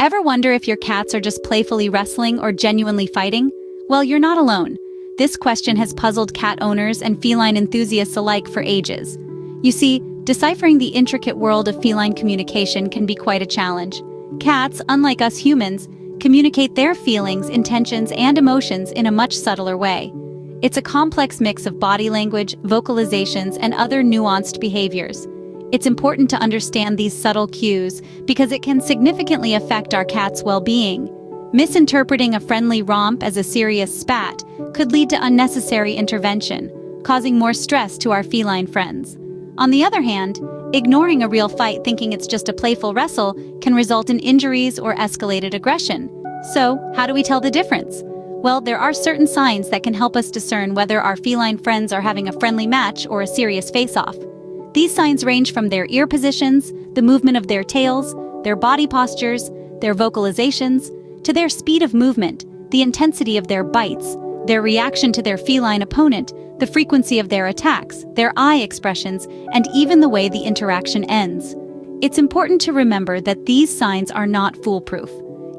Ever wonder if your cats are just playfully wrestling or genuinely fighting? Well, you're not alone. This question has puzzled cat owners and feline enthusiasts alike for ages. You see, deciphering the intricate world of feline communication can be quite a challenge. Cats, unlike us humans, communicate their feelings, intentions, and emotions in a much subtler way. It's a complex mix of body language, vocalizations, and other nuanced behaviors. It's important to understand these subtle cues because it can significantly affect our cat's well-being. Misinterpreting a friendly romp as a serious spat could lead to unnecessary intervention, causing more stress to our feline friends. On the other hand, ignoring a real fight thinking it's just a playful wrestle can result in injuries or escalated aggression. So, how do we tell the difference? Well, there are certain signs that can help us discern whether our feline friends are having a friendly match or a serious face-off. These signs range from their ear positions, the movement of their tails, their body postures, their vocalizations, to their speed of movement, the intensity of their bites, their reaction to their feline opponent, the frequency of their attacks, their eye expressions, and even the way the interaction ends. It's important to remember that these signs are not foolproof.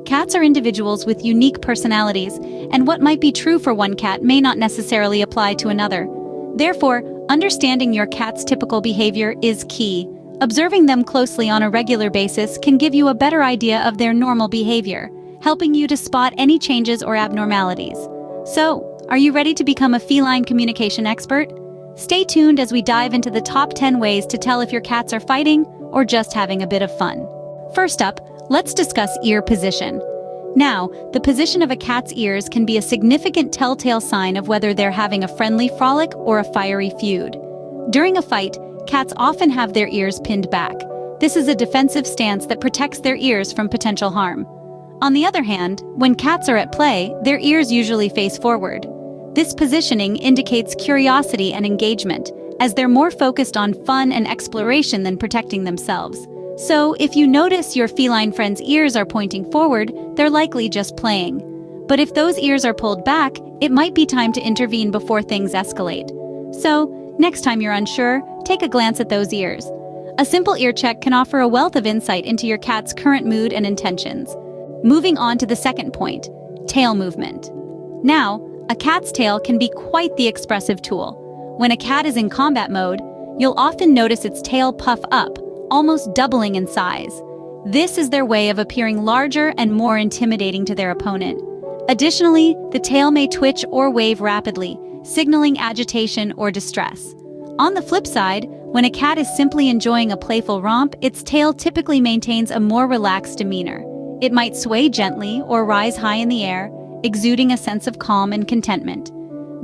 Cats are individuals with unique personalities, and what might be true for one cat may not necessarily apply to another. Therefore, understanding your cat's typical behavior is key. Observing them closely on a regular basis can give you a better idea of their normal behavior, helping you to spot any changes or abnormalities. So, are you ready to become a feline communication expert? Stay tuned as we dive into the top 10 ways to tell if your cats are fighting or just having a bit of fun. First up, let's discuss ear position. Now, the position of a cat's ears can be a significant telltale sign of whether they're having a friendly frolic or a fiery feud. During a fight, cats often have their ears pinned back. This is a defensive stance that protects their ears from potential harm. On the other hand, when cats are at play, their ears usually face forward. This positioning indicates curiosity and engagement, as they're more focused on fun and exploration than protecting themselves. So, if you notice your feline friend's ears are pointing forward, they're likely just playing. But if those ears are pulled back, it might be time to intervene before things escalate. So, next time you're unsure, take a glance at those ears. A simple ear check can offer a wealth of insight into your cat's current mood and intentions. Moving on to the second point, tail movement. Now, a cat's tail can be quite the expressive tool. When a cat is in combat mode, you'll often notice its tail puff up, almost doubling in size. This is their way of appearing larger and more intimidating to their opponent. Additionally, the tail may twitch or wave rapidly, signaling agitation or distress. On the flip side, when a cat is simply enjoying a playful romp, its tail typically maintains a more relaxed demeanor. It might sway gently or rise high in the air, exuding a sense of calm and contentment.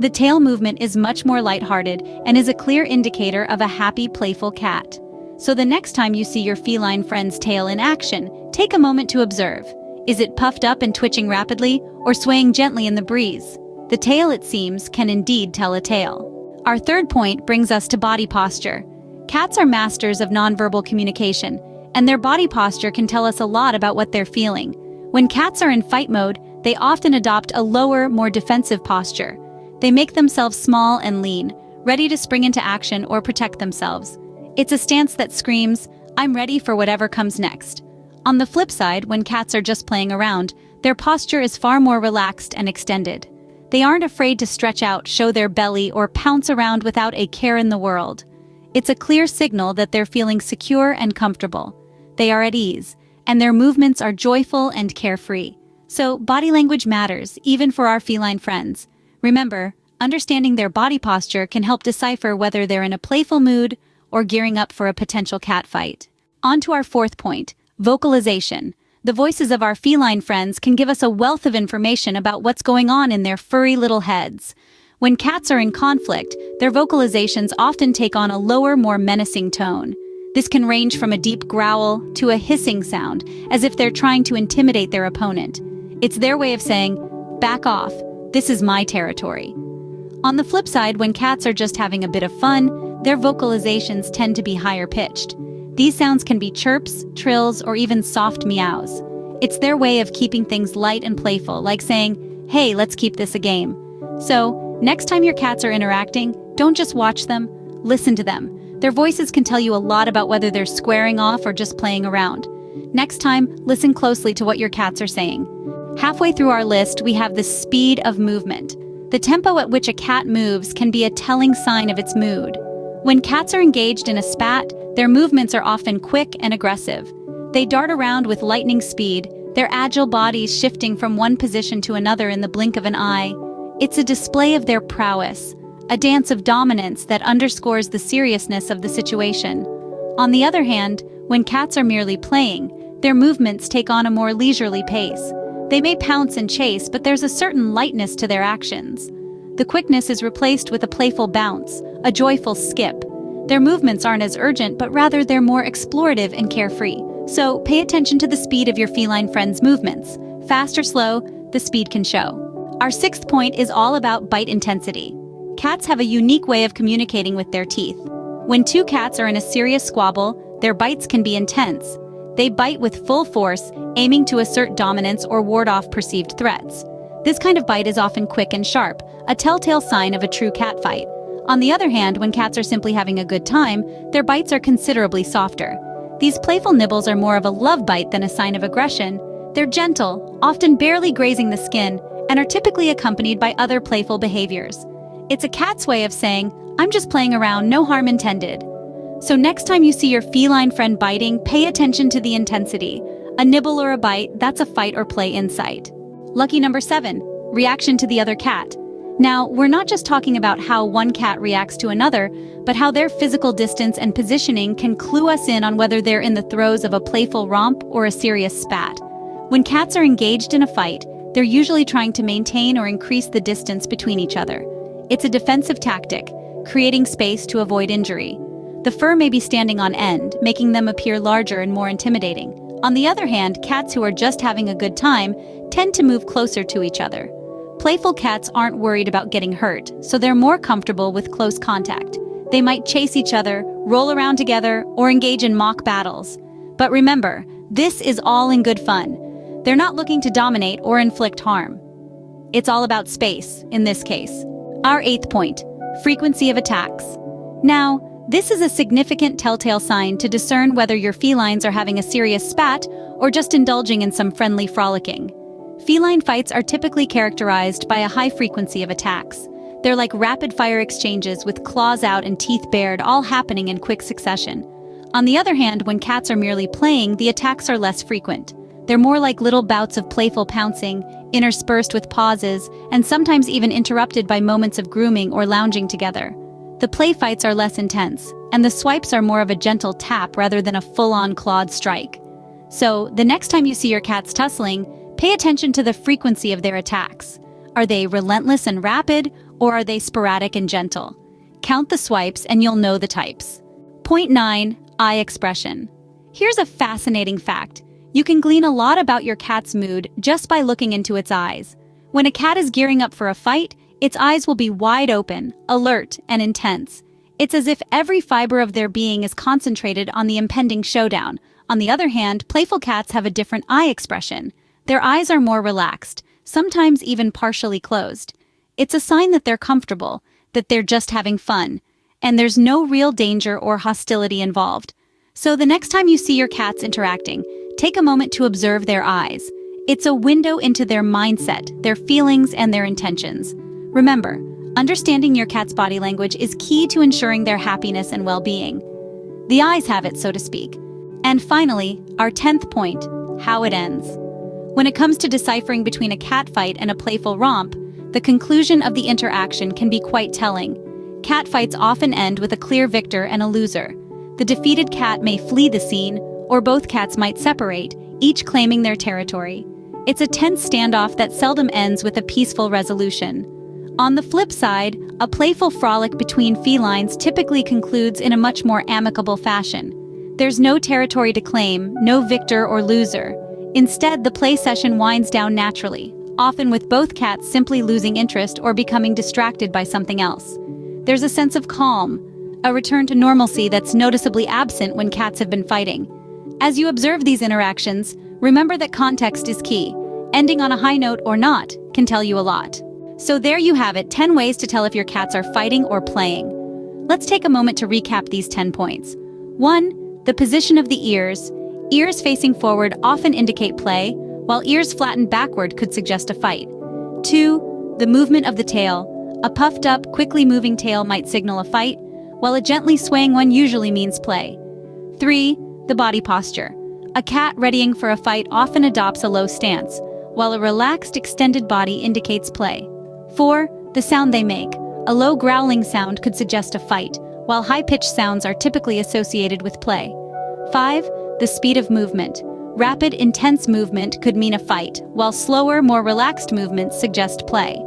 The tail movement is much more lighthearted and is a clear indicator of a happy, playful cat. So the next time you see your feline friend's tail in action, take a moment to observe. Is it puffed up and twitching rapidly, or swaying gently in the breeze? The tail, it seems, can indeed tell a tale. Our third point brings us to body posture. Cats are masters of nonverbal communication, and their body posture can tell us a lot about what they're feeling. When cats are in fight mode, they often adopt a lower, more defensive posture. They make themselves small and lean, ready to spring into action or protect themselves. It's a stance that screams, "I'm ready for whatever comes next." On the flip side, when cats are just playing around, their posture is far more relaxed and extended. They aren't afraid to stretch out, show their belly, or pounce around without a care in the world. It's a clear signal that they're feeling secure and comfortable. They are at ease, and their movements are joyful and carefree. So, body language matters, even for our feline friends. Remember, understanding their body posture can help decipher whether they're in a playful mood or gearing up for a potential cat fight. On to our fourth point, vocalization. The voices of our feline friends can give us a wealth of information about what's going on in their furry little heads. When cats are in conflict, their vocalizations often take on a lower, more menacing tone. This can range from a deep growl to a hissing sound, as if they're trying to intimidate their opponent. It's their way of saying, "Back off, this is my territory." On the flip side, when cats are just having a bit of fun, their vocalizations tend to be higher pitched. These sounds can be chirps, trills, or even soft meows. It's their way of keeping things light and playful, like saying, "Hey, let's keep this a game." So, next time your cats are interacting, don't just watch them, listen to them. Their voices can tell you a lot about whether they're squaring off or just playing around. Next time, listen closely to what your cats are saying. Halfway through our list, we have the speed of movement. The tempo at which a cat moves can be a telling sign of its mood. When cats are engaged in a spat, their movements are often quick and aggressive. They dart around with lightning speed, their agile bodies shifting from one position to another in the blink of an eye. It's a display of their prowess, a dance of dominance that underscores the seriousness of the situation. On the other hand, when cats are merely playing, their movements take on a more leisurely pace. They may pounce and chase, but there's a certain lightness to their actions. The quickness is replaced with a playful bounce, a joyful skip. Their movements aren't as urgent, but rather they're more explorative and carefree. So pay attention to the speed of your feline friend's movements. Fast or slow, the speed can show. Our sixth point is all about bite intensity. Cats have a unique way of communicating with their teeth. When two cats are in a serious squabble, their bites can be intense. They bite with full force, aiming to assert dominance or ward off perceived threats. This kind of bite is often quick and sharp, a telltale sign of a true cat fight. On the other hand, when cats are simply having a good time, their bites are considerably softer. These playful nibbles are more of a love bite than a sign of aggression. They're gentle, often barely grazing the skin, and are typically accompanied by other playful behaviors. It's a cat's way of saying, "I'm just playing around, no harm intended." So next time you see your feline friend biting, pay attention to the intensity. A nibble or a bite, that's a fight or play insight. Lucky number 7, reaction to the other cat. Now, we're not just talking about how one cat reacts to another, but how their physical distance and positioning can clue us in on whether they're in the throes of a playful romp or a serious spat. When cats are engaged in a fight, they're usually trying to maintain or increase the distance between each other. It's a defensive tactic, creating space to avoid injury. The fur may be standing on end, making them appear larger and more intimidating. On the other hand, cats who are just having a good time tend to move closer to each other. Playful cats aren't worried about getting hurt, so they're more comfortable with close contact. They might chase each other, roll around together, or engage in mock battles. But remember, this is all in good fun. They're not looking to dominate or inflict harm. It's all about space, in this case. Our 8th point, frequency of attacks. Now, this is a significant telltale sign to discern whether your felines are having a serious spat or just indulging in some friendly frolicking. Feline fights are typically characterized by a high frequency of attacks. They're like rapid-fire exchanges with claws out and teeth bared, all happening in quick succession. On the other hand, when cats are merely playing, the attacks are less frequent. They're more like little bouts of playful pouncing, interspersed with pauses, and sometimes even interrupted by moments of grooming or lounging together. The play fights are less intense, and the swipes are more of a gentle tap rather than a full-on clawed strike. So, the next time you see your cats tussling, pay attention to the frequency of their attacks. Are they relentless and rapid, or are they sporadic and gentle? Count the swipes and you'll know the types. Point 9, eye expression. Here's a fascinating fact. You can glean a lot about your cat's mood just by looking into its eyes. When a cat is gearing up for a fight, its eyes will be wide open, alert, and intense. It's as if every fiber of their being is concentrated on the impending showdown. On the other hand, playful cats have a different eye expression. Their eyes are more relaxed, sometimes even partially closed. It's a sign that they're comfortable, that they're just having fun, and there's no real danger or hostility involved. So the next time you see your cats interacting, take a moment to observe their eyes. It's a window into their mindset, their feelings, and their intentions. Remember, understanding your cat's body language is key to ensuring their happiness and well-being. The eyes have it, so to speak. And finally, our 10th point, how it ends. When it comes to deciphering between a cat fight and a playful romp, the conclusion of the interaction can be quite telling. Cat fights often end with a clear victor and a loser. The defeated cat may flee the scene, or both cats might separate, each claiming their territory. It's a tense standoff that seldom ends with a peaceful resolution. On the flip side, a playful frolic between felines typically concludes in a much more amicable fashion. There's no territory to claim, no victor or loser. Instead, the play session winds down naturally, often with both cats simply losing interest or becoming distracted by something else. There's a sense of calm, a return to normalcy that's noticeably absent when cats have been fighting. As you observe these interactions, remember that context is key. Ending on a high note or not can tell you a lot. So there you have it, 10 ways to tell if your cats are fighting or playing. Let's take a moment to recap these 10 points. 1. The position of the ears. Ears facing forward often indicate play, while ears flattened backward could suggest a fight. 2. The movement of the tail. A puffed up, quickly moving tail might signal a fight, while a gently swaying one usually means play. 3. The body posture. A cat readying for a fight often adopts a low stance, while a relaxed, extended body indicates play. 4. The sound they make. A low growling sound could suggest a fight, while high-pitched sounds are typically associated with play. 5. The speed of movement. Rapid, intense movement could mean a fight, while slower, more relaxed movements suggest play.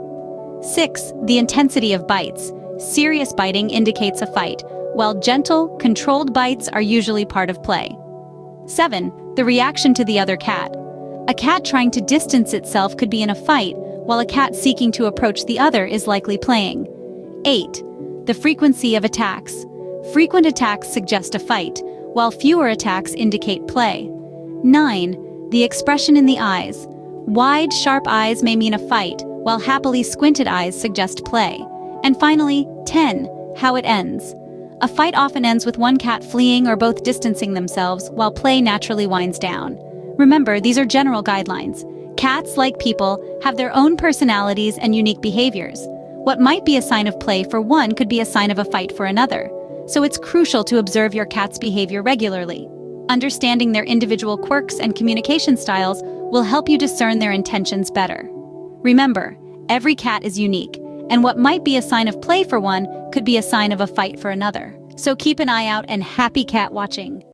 6. The intensity of bites. Serious biting indicates a fight, while gentle, controlled bites are usually part of play. 7. The reaction to the other cat. A cat trying to distance itself could be in a fight, while a cat seeking to approach the other is likely playing. 8. The frequency of attacks. Frequent attacks suggest a fight, while fewer attacks indicate play. 9. The expression in the eyes. Wide, sharp eyes may mean a fight, while happily squinted eyes suggest play. And finally, 10. How it ends. A fight often ends with one cat fleeing or both distancing themselves, while play naturally winds down. Remember, these are general guidelines. Cats, like people, have their own personalities and unique behaviors. What might be a sign of play for one could be a sign of a fight for another. So it's crucial to observe your cat's behavior regularly. Understanding their individual quirks and communication styles will help you discern their intentions better. Remember, every cat is unique, and what might be a sign of play for one could be a sign of a fight for another. So keep an eye out and happy cat watching.